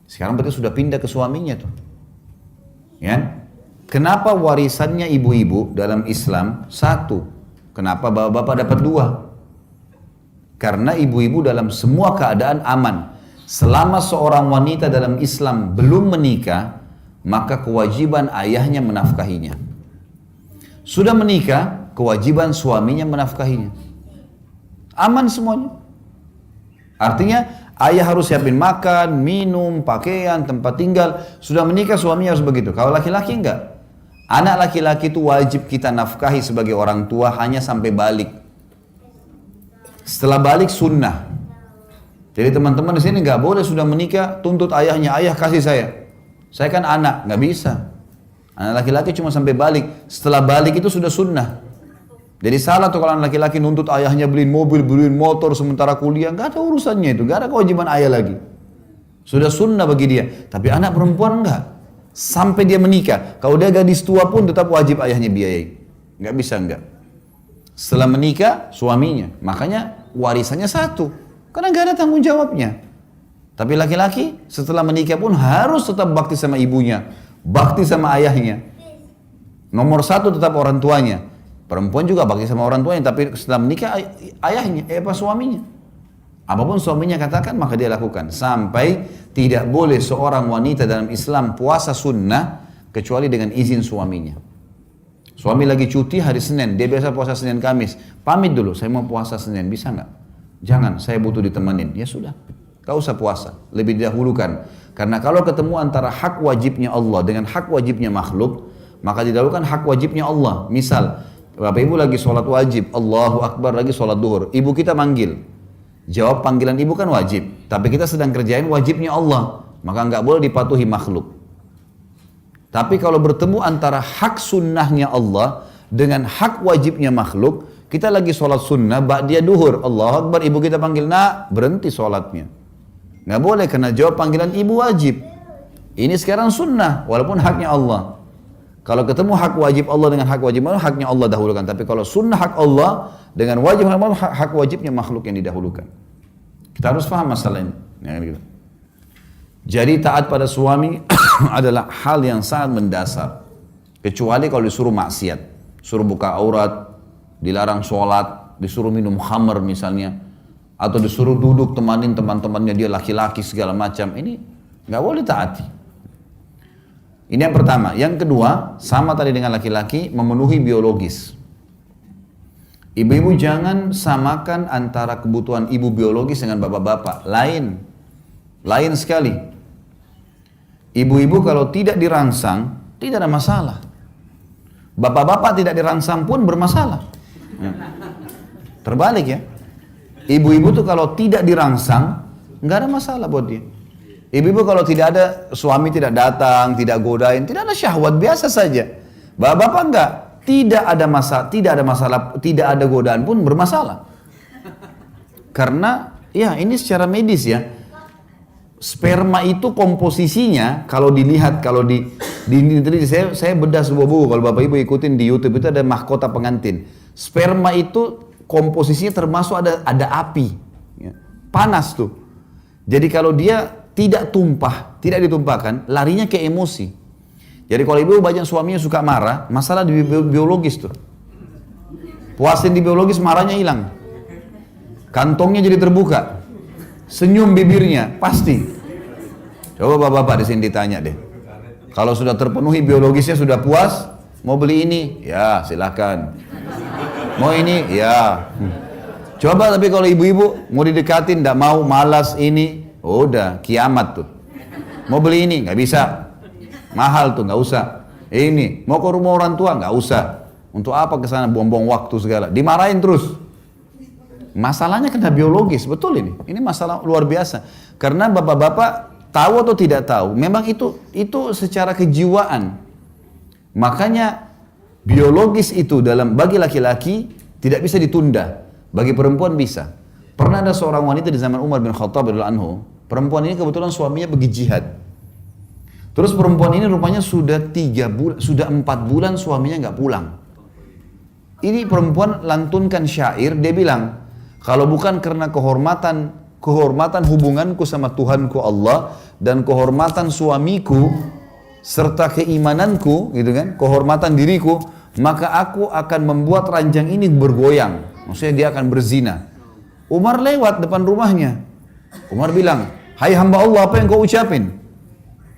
Sekarang berarti sudah pindah ke suaminya tuh. Ya? Kenapa warisannya ibu-ibu dalam Islam satu? Kenapa bapak-bapak dapat 2? Karena ibu-ibu dalam semua keadaan aman. Selama seorang wanita dalam Islam belum menikah, maka kewajiban ayahnya menafkahinya. Sudah menikah, kewajiban suaminya menafkahinya. Aman semuanya. Artinya ayah harus siapin makan, minum, pakaian, tempat tinggal. Sudah menikah suaminya harus begitu. Kalau laki-laki enggak. Anak laki-laki itu wajib kita nafkahi sebagai orang tua hanya sampai balik. Setelah balik sunnah. Jadi teman-teman di sini nggak boleh sudah menikah tuntut ayahnya, ayah kasih saya. Saya kan anak, nggak bisa. Anak laki-laki cuma sampai balik. Setelah balik itu sudah sunnah. Jadi salah tuh kalau anak laki-laki nuntut ayahnya beliin mobil, beliin motor sementara kuliah, nggak ada urusannya itu, nggak ada kewajiban ayah lagi. Sudah sunnah bagi dia. Tapi anak perempuan nggak. Sampai dia menikah. Kalau dia gadis tua pun tetap wajib ayahnya biayai. Nggak bisa nggak. Setelah menikah suaminya, makanya warisannya satu, karena gak ada tanggung jawabnya. Tapi laki-laki setelah menikah pun harus tetap bakti sama ibunya, bakti sama ayahnya. Nomor 1 tetap orang tuanya. Perempuan juga bakti sama orang tuanya, tapi setelah menikah ayahnya, suaminya. Apapun suaminya katakan maka dia lakukan. Sampai tidak boleh seorang wanita dalam Islam puasa sunnah kecuali dengan izin suaminya. Suami lagi cuti hari Senin, dia biasa puasa Senin Kamis. Pamit dulu, saya mau puasa Senin, bisa nggak? Jangan, saya butuh ditemenin. Ya sudah, gak usah puasa, lebih didahulukan. Karena kalau ketemu antara hak wajibnya Allah dengan hak wajibnya makhluk, maka didahulukan hak wajibnya Allah. Misal, Bapak Ibu lagi sholat wajib, Allahu Akbar lagi sholat duhur. Ibu kita manggil. Jawab panggilan ibu kan wajib. Tapi kita sedang kerjain wajibnya Allah. Maka nggak boleh dipatuhi makhluk. Tapi kalau bertemu antara hak sunnahnya Allah dengan hak wajibnya makhluk, kita lagi sholat sunnah, dia duhur. Allahu Akbar, ibu kita panggil, nak, berhenti sholatnya. Nggak boleh karena jawab panggilan ibu wajib. Ini sekarang sunnah, walaupun haknya Allah. Kalau ketemu hak wajib Allah dengan hak wajib Allah, haknya Allah dahulukan. Tapi kalau sunnah hak Allah dengan wajib Allah, hak wajibnya makhluk yang didahulukan. Kita harus paham masalah ini. Ya, gitu. Jadi taat pada suami adalah hal yang sangat mendasar. Kecuali kalau disuruh maksiat. Suruh buka aurat, dilarang sholat, disuruh minum khamar misalnya. Atau disuruh duduk temanin teman-temannya dia laki-laki segala macam. Ini nggak boleh taati. Ini yang pertama. Yang kedua, sama tadi dengan laki-laki, memenuhi biologis. Ibu-ibu jangan samakan antara kebutuhan ibu biologis dengan bapak-bapak. Lain sekali. Ibu-ibu kalau tidak dirangsang, tidak ada masalah. Bapak-bapak tidak dirangsang pun bermasalah. Terbalik ya. Ibu-ibu tuh kalau tidak dirangsang, nggak ada masalah buat dia. Ibu-ibu kalau tidak ada, suami tidak datang, tidak godain, tidak ada syahwat, biasa saja. Bapak-bapak enggak, tidak ada masalah, tidak ada godaan pun bermasalah. Karena ya ini secara medis ya, sperma itu komposisinya kalau dilihat, kalau saya bedah sebuah buku, kalau Bapak Ibu ikutin di YouTube itu ada mahkota pengantin. Sperma itu komposisinya termasuk ada api, ya, panas tuh. Jadi kalau dia tidak tumpah, tidak ditumpahkan, larinya ke emosi. Jadi kalau ibu banyak suaminya suka marah, masalah di biologis tuh. Puasin di biologis, marahnya hilang. Kantongnya jadi terbuka. Senyum bibirnya, pasti. Coba bapak-bapak di sini ditanya deh. Kalau sudah terpenuhi biologisnya, sudah puas, mau beli ini? Ya, silakan. Mau ini? Ya. Coba tapi kalau ibu-ibu mau didekatin, tidak mau, malas ini, udah kiamat tuh. Mau beli ini nggak bisa, mahal tuh, nggak usah. Ini mau ke rumah orang tua nggak usah. Untuk apa ke sana buang-buang waktu segala. Dimarahin terus. Masalahnya kena biologis, betul ini. Ini masalah luar biasa. Karena bapak-bapak tahu atau tidak tahu, memang itu secara kejiwaan. Makanya biologis itu bagi laki-laki tidak bisa ditunda. Bagi perempuan bisa. Pernah ada seorang wanita di zaman Umar bin Khattab radhiyallahu anhu. Perempuan ini kebetulan suaminya pergi jihad. Terus perempuan ini rupanya sudah 4 bulan suaminya nggak pulang. Ini perempuan lantunkan syair, dia bilang, kalau bukan karena kehormatan hubunganku sama Tuhanku Allah dan kehormatan suamiku serta keimananku, gitu kan, kehormatan diriku, maka aku akan membuat ranjang ini bergoyang. Maksudnya dia akan berzina. Umar lewat depan rumahnya. Umar bilang, hai hamba Allah, apa yang kau ucapin?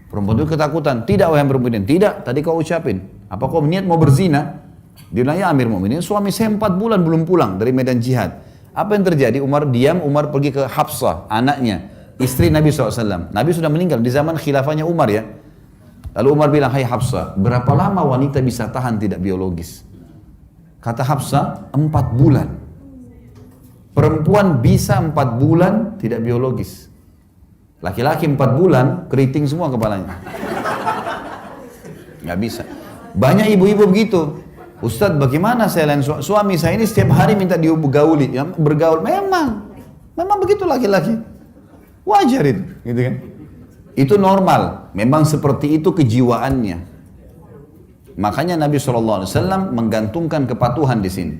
Perempuan itu ketakutan. Tidak wahai perempuan, tidak, tadi kau ucapin. Apa kau niat mau berzina? Dia bilang, ya Amir Mu'minin, suami saya 4 bulan belum pulang dari medan jihad. Apa yang terjadi? Umar diam, Umar pergi ke Hafsah, anaknya, istri Nabi SAW. Nabi sudah meninggal di zaman khilafahnya Umar ya. Lalu Umar bilang, hai Hafsah, berapa lama wanita bisa tahan tidak biologis? Kata Hafsah, 4 bulan. Perempuan bisa 4 bulan tidak biologis. Laki-laki 4 bulan, keriting semua kepalanya. Nggak bisa. Banyak ibu-ibu begitu. Ustadz, bagaimana saya lain suami saya ini setiap hari minta digauli, ya, bergaul. Memang begitu laki-laki. Wajar itu, gitu kan? Itu normal. Memang seperti itu kejiwaannya. Makanya Nabi SAW menggantungkan kepatuhan di sini.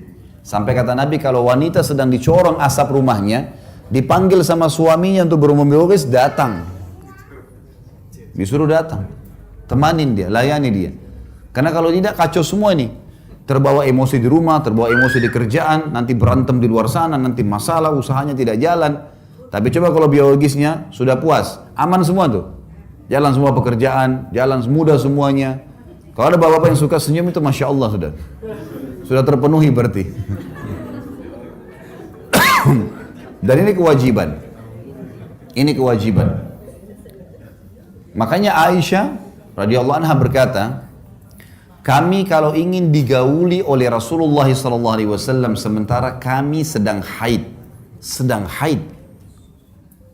Sampai kata Nabi, kalau wanita sedang dicorong asap rumahnya, dipanggil sama suaminya untuk berhubungan biologis, datang. Disuruh datang. Temanin dia, layani dia. Karena kalau tidak, kacau semua ini. Terbawa emosi di rumah, terbawa emosi di kerjaan, nanti berantem di luar sana, nanti masalah, usahanya tidak jalan. Tapi coba kalau biologisnya sudah puas, aman semua tuh. Jalan semua pekerjaan, jalan mudah semuanya. Kalau ada bapak-bapak yang suka senyum itu Masya Allah sudah. Sudah terpenuhi berarti. Dan ini kewajiban. Ini kewajiban. Makanya Aisyah radhiyallahu anha berkata, kami kalau ingin digauli oleh Rasulullah SAW sementara kami sedang haid.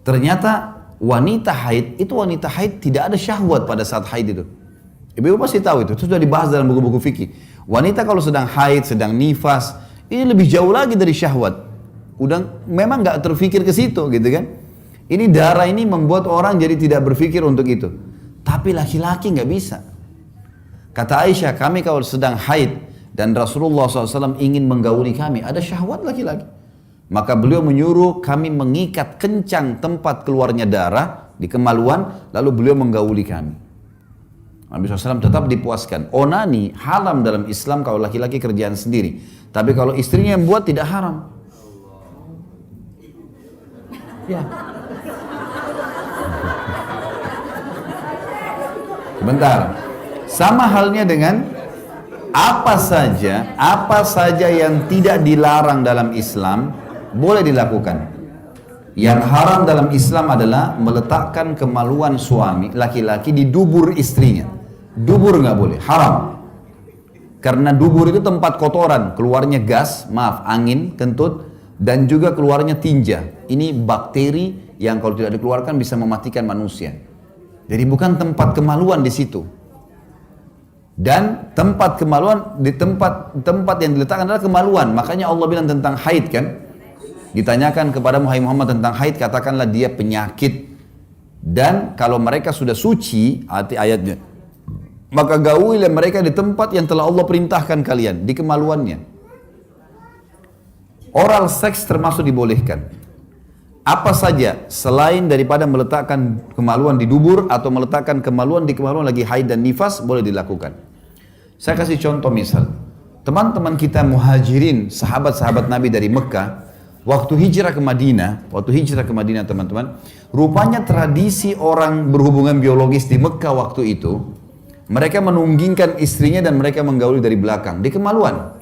Ternyata wanita haid, itu wanita haid tidak ada syahwat pada saat haid itu. Ibu-ibu pasti tahu itu sudah dibahas dalam buku-buku fikih. Wanita kalau sedang haid, sedang nifas, ini lebih jauh lagi dari syahwat. Udah memang nggak terfikir ke situ gitu kan. Ini darah ini membuat orang jadi tidak berpikir untuk itu. Tapi laki-laki nggak bisa. Kata Aisyah, kami kalau sedang haid dan Rasulullah SAW ingin menggauli kami, ada syahwat laki-laki. Maka beliau menyuruh kami mengikat kencang tempat keluarnya darah di kemaluan, lalu beliau menggauli kami. Nabi SAW tetap dipuaskan. Onani haram dalam Islam kalau laki-laki kerjaan sendiri. Tapi kalau istrinya yang buat tidak haram. Ya. Bentar. Sama halnya dengan apa saja yang tidak dilarang dalam Islam boleh dilakukan. Yang haram dalam Islam adalah meletakkan kemaluan suami laki-laki di dubur istrinya. Dubur nggak boleh, haram. Karena dubur itu tempat kotoran, keluarnya gas, angin, kentut, dan juga keluarnya tinja. Ini bakteri yang kalau tidak dikeluarkan bisa mematikan manusia. Jadi bukan tempat kemaluan di situ. Dan tempat kemaluan di tempat yang diletakkan adalah kemaluan. Makanya Allah bilang tentang haid kan. Ditanyakan kepada Muhammad tentang haid, katakanlah dia penyakit. Dan kalau mereka sudah suci, arti ayatnya, maka gaulilah mereka di tempat yang telah Allah perintahkan kalian, di kemaluannya. Oral seks termasuk dibolehkan. Apa saja selain daripada meletakkan kemaluan di dubur atau meletakkan kemaluan di kemaluan lagi haid dan nifas boleh dilakukan. Saya kasih contoh misal. Teman-teman kita muhajirin, sahabat-sahabat Nabi dari Mekah, waktu hijrah ke Madinah teman-teman, rupanya tradisi orang berhubungan biologis di Mekah waktu itu, mereka menunggingkan istrinya dan mereka menggauli dari belakang, di kemaluan.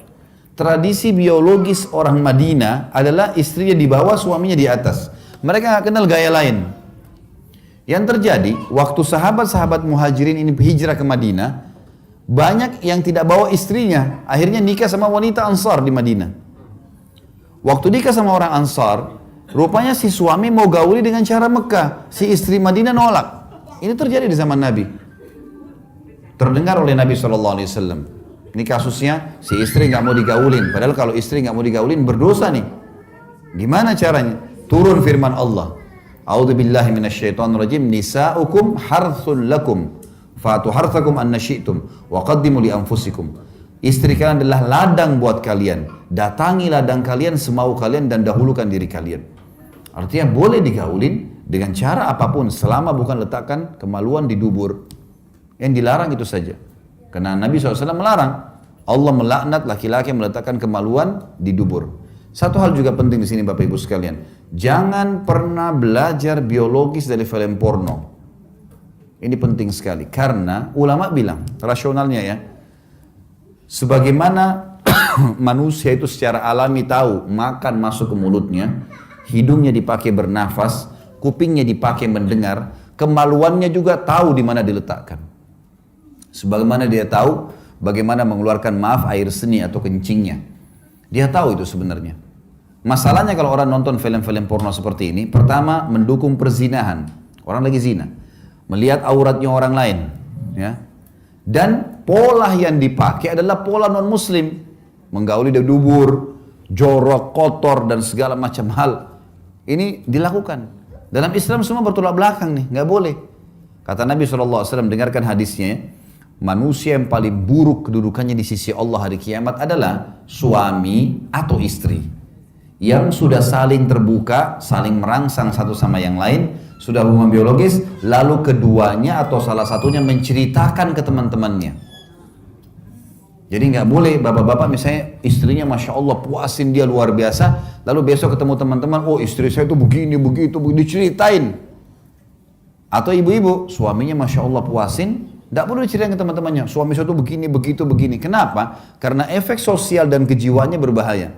Tradisi biologis orang Madinah adalah istrinya di bawah, suaminya di atas. Mereka nggak kenal gaya lain. Yang terjadi, waktu sahabat-sahabat muhajirin ini hijrah ke Madinah, banyak yang tidak bawa istrinya, akhirnya nikah sama wanita Ansar di Madinah. Waktu nikah sama orang Ansar, rupanya si suami mau gauli dengan cara Mekah, si istri Madinah nolak. Ini terjadi di zaman Nabi. Terdengar oleh Nabi SAW. Ini kasusnya, si istri nggak mau digaulin. Padahal kalau istri nggak mau digaulin berdosa nih. Gimana caranya? Turun firman Allah. A'udzubillahi minasyaitonirrajim. Nisa'ukum harthun lakum. Fatu harthakum anna syi'tum. Wa qaddimu li anfusikum. Istri kalian adalah ladang buat kalian. Datangi ladang kalian semau kalian dan dahulukan diri kalian. Artinya boleh digaulin dengan cara apapun selama bukan letakkan kemaluan di dubur. Yang dilarang itu saja. Karena Nabi SAW melarang. Allah melaknat laki-laki yang meletakkan kemaluan di dubur. Satu hal juga penting di sini Bapak Ibu sekalian. Jangan pernah belajar biologis dari film porno. Ini penting sekali. Karena ulama bilang, rasionalnya ya, sebagaimana manusia itu secara alami tahu makan masuk ke mulutnya, hidungnya dipakai bernafas, kupingnya dipakai mendengar, kemaluannya juga tahu di mana diletakkan. Sebagaimana dia tahu bagaimana mengeluarkan air seni atau kencingnya. Dia tahu itu sebenarnya. Masalahnya kalau orang nonton film-film porno seperti ini, pertama mendukung perzinahan. Orang lagi zina. Melihat auratnya orang lain. Ya. Dan pola yang dipakai adalah pola non-muslim. Menggauli di dubur, jorok, kotor, dan segala macam hal. Ini dilakukan. Dalam Islam semua bertolak belakang nih, nggak boleh. Kata Nabi SAW, dengarkan hadisnya ya. Manusia yang paling buruk kedudukannya di sisi Allah hari kiamat adalah suami atau istri. Yang sudah saling terbuka, saling merangsang satu sama yang lain, sudah hubungan biologis, lalu keduanya atau salah satunya menceritakan ke teman-temannya. Jadi nggak boleh bapak-bapak misalnya istrinya Masya Allah puasin dia luar biasa, lalu besok ketemu teman-teman, oh istri saya itu begini, begitu, diceritain. Atau ibu-ibu, suaminya Masya Allah puasin, nggak perlu diceritain ke teman-temannya, suami saya itu begini, begitu, begini. Kenapa? Karena efek sosial dan kejiwaannya berbahaya.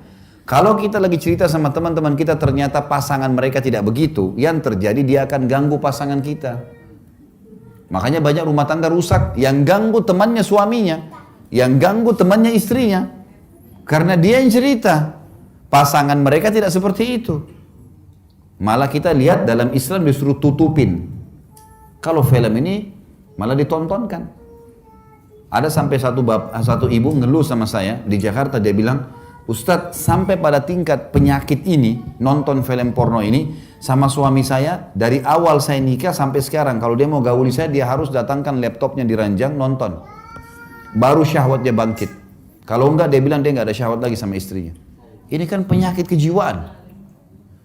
Kalau kita lagi cerita sama teman-teman kita ternyata pasangan mereka tidak begitu, yang terjadi dia akan ganggu pasangan kita. Makanya banyak rumah tangga rusak, yang ganggu temannya suaminya, yang ganggu temannya istrinya, karena dia yang cerita. Pasangan mereka tidak seperti itu. Malah kita lihat dalam Islam disuruh tutupin. Kalau film ini malah ditontonkan. Ada sampai satu ibu ngeluh sama saya di Jakarta, dia bilang, Ustadz, sampai pada tingkat penyakit ini, nonton film porno ini sama suami saya, dari awal saya nikah sampai sekarang, kalau dia mau gauli saya, dia harus datangkan laptopnya di ranjang, nonton. Baru syahwatnya bangkit. Kalau enggak, dia bilang dia enggak ada syahwat lagi sama istrinya. Ini kan penyakit kejiwaan.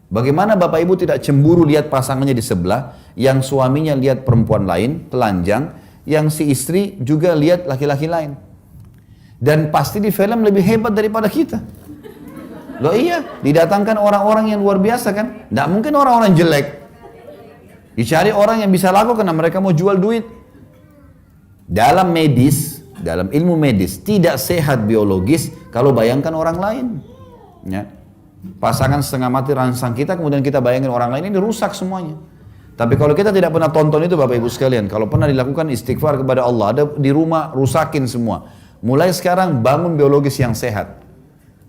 Bagaimana bapak ibu tidak cemburu lihat pasangannya di sebelah, yang suaminya lihat perempuan lain, telanjang, yang si istri juga lihat laki-laki lain. Dan pasti di film lebih hebat daripada kita. Loh iya, didatangkan orang-orang yang luar biasa kan? Tidak mungkin orang-orang jelek. Dicari orang yang bisa laku karena mereka mau jual duit. Dalam medis, dalam ilmu medis, tidak sehat biologis kalau bayangkan orang lain. Ya. Pasangan setengah mati rangsang kita, kemudian kita bayangin orang lain, ini rusak semuanya. Tapi kalau kita tidak pernah tonton itu Bapak Ibu sekalian, kalau pernah dilakukan istighfar kepada Allah, ada di rumah rusakin semua. Mulai sekarang bangun biologis yang sehat.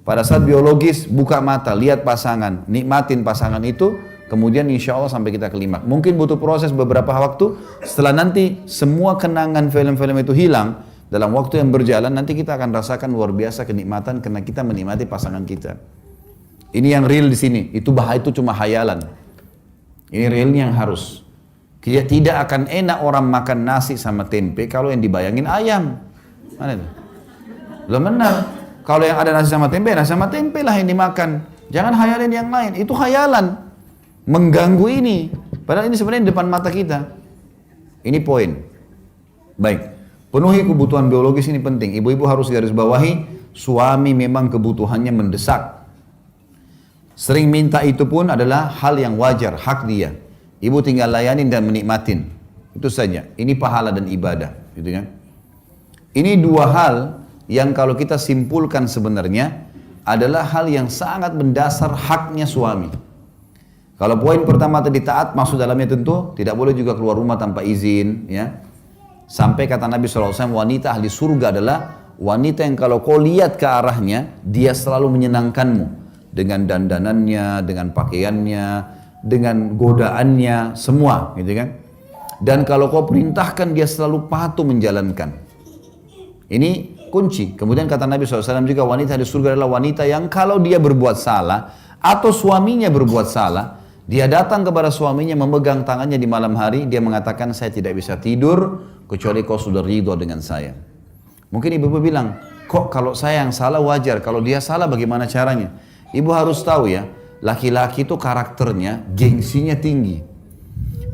Pada saat biologis, buka mata, lihat pasangan, nikmatin pasangan itu, kemudian insya Allah sampai kita kelimak. Mungkin butuh proses beberapa waktu, setelah nanti semua kenangan film-film itu hilang, dalam waktu yang berjalan nanti kita akan rasakan luar biasa kenikmatan karena kita menikmati pasangan kita. Ini yang real di sini, itu bahaya, itu cuma hayalan. Ini realnya yang harus. Tidak akan enak orang makan nasi sama tempe kalau yang dibayangin ayam. Mana itu? Loh benar, kalau yang ada nasi sama tempe lah yang dimakan. Jangan hayalin yang lain, itu hayalan. Mengganggu ini, padahal ini sebenarnya di depan mata kita. Ini poin. Baik, penuhi kebutuhan biologis ini penting. Ibu-ibu harus garis bawahi, suami memang kebutuhannya mendesak. Sering minta itu pun adalah hal yang wajar, hak dia. Ibu tinggal layanin dan menikmatin. Itu saja, ini pahala dan ibadah. Gitu kan? Ini dua hal yang kalau kita simpulkan sebenarnya adalah hal yang sangat mendasar haknya suami. Kalau poin pertama tadi taat, masuk dalamnya tentu tidak boleh juga keluar rumah tanpa izin. Ya. Sampai kata Nabi SAW, wanita ahli surga adalah wanita yang kalau kau lihat ke arahnya, dia selalu menyenangkanmu. Dengan dandanannya, dengan pakaiannya, dengan godaannya, semua. Gitu kan? Dan kalau kau perintahkan, dia selalu patuh menjalankan. Ini kunci. Kemudian kata Nabi SAW juga, wanita di surga adalah wanita yang kalau dia berbuat salah atau suaminya berbuat salah, dia datang kepada suaminya memegang tangannya di malam hari, dia mengatakan, saya tidak bisa tidur kecuali kau sudah ridho dengan saya. Mungkin ibu-ibu bilang, kok kalau saya yang salah wajar, kalau dia salah bagaimana caranya? Ibu harus tahu ya, laki-laki itu karakternya, gengsinya tinggi.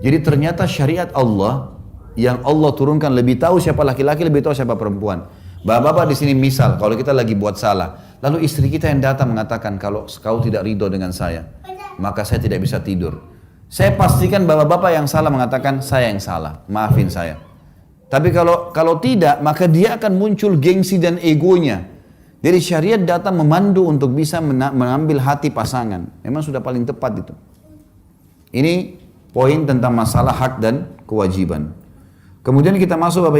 Jadi ternyata syariat Allah yang Allah turunkan lebih tahu siapa laki-laki, lebih tahu siapa perempuan. Bapak-bapak di sini misal, kalau kita lagi buat salah, lalu istri kita yang datang mengatakan, kalau kau tidak ridho dengan saya, maka saya tidak bisa tidur. Saya pastikan bapak-bapak yang salah mengatakan, saya yang salah, maafin saya. Tapi kalau tidak, maka dia akan muncul gengsi dan egonya. Jadi syariat datang memandu untuk bisa mengambil hati pasangan. Memang sudah paling tepat itu. Ini poin tentang masalah hak dan kewajiban. Kemudian kita masuk Bapak Ibu.